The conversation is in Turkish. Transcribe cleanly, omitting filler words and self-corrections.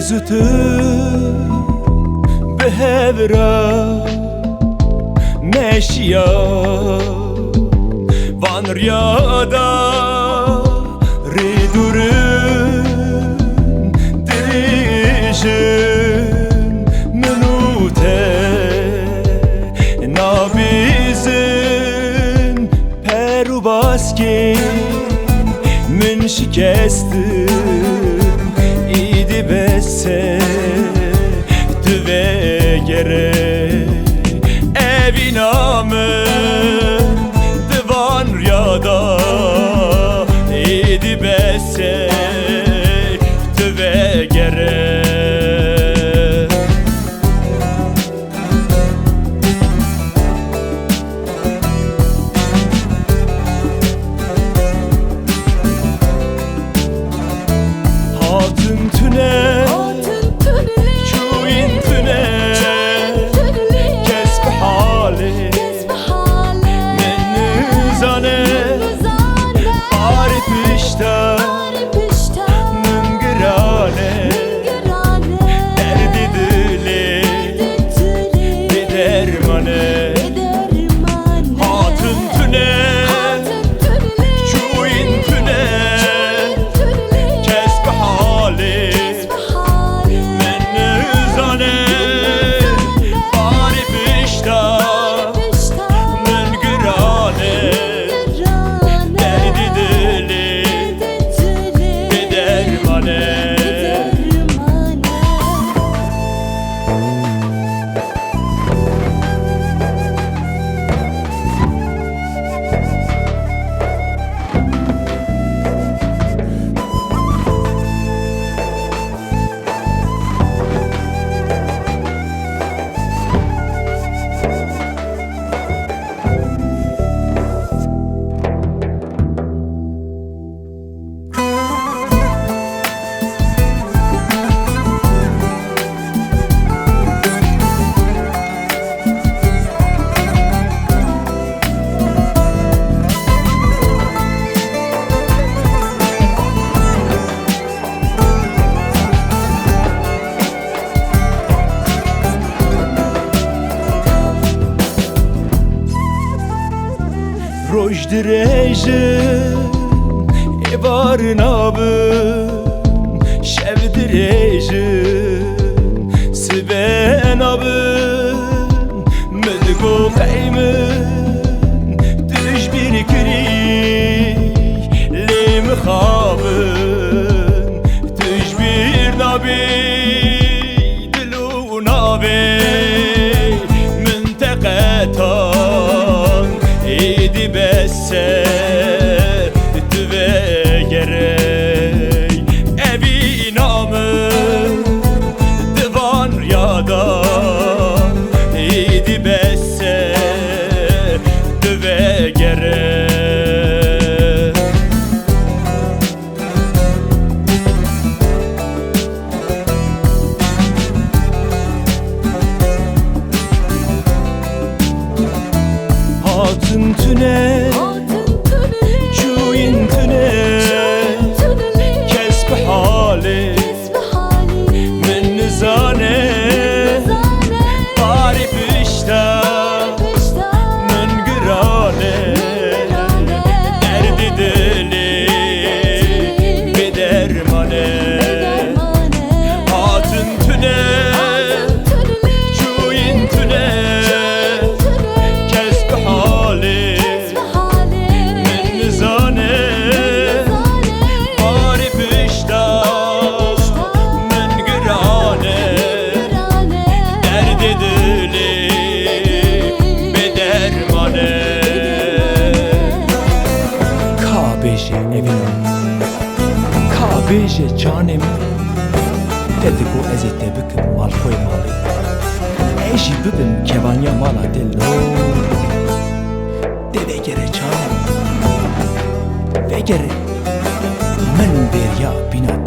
زوتر به هورا مشیا وان ریادا ریدورن دریجن منوته نابیزن پرو باسکی من şikestim idi bese tüve gere evinamı divan rüyada idi bese tüve gere Hatun tüne, çuyin tüne, kesb hali, men nizane, bari pişta, mıngırane, derdi dili, bir dermane. Hatun tüne, çuyin tüne, kesb hali, men nizane, bari pişta, mıngırane, derdi dili, bir dermane. Roj direjin evarın abın şev direjin siven abın müdgü kaymin düş bir kiri lim khabın düş bir nabi dilu nabi münteqatan idi bese tüve gerey evi namı divan rüyada idi bese tüve gerey. Hatun tüne, çuyin tüne, kesb hali, men nizane, bari pişta, mıngırane, derdi dili, bir dermane. Hatun tüne, çuyin tüne, kesb hali, men nizane, bari pişta, mıngırane, derdi dili, bir dermane. Kabeje evim, kabeje canem, dedi bu ezette büküm mal koymalı. Eşi büküm kevanya mala dillo, deve gere canem, ve gere men bir ya bina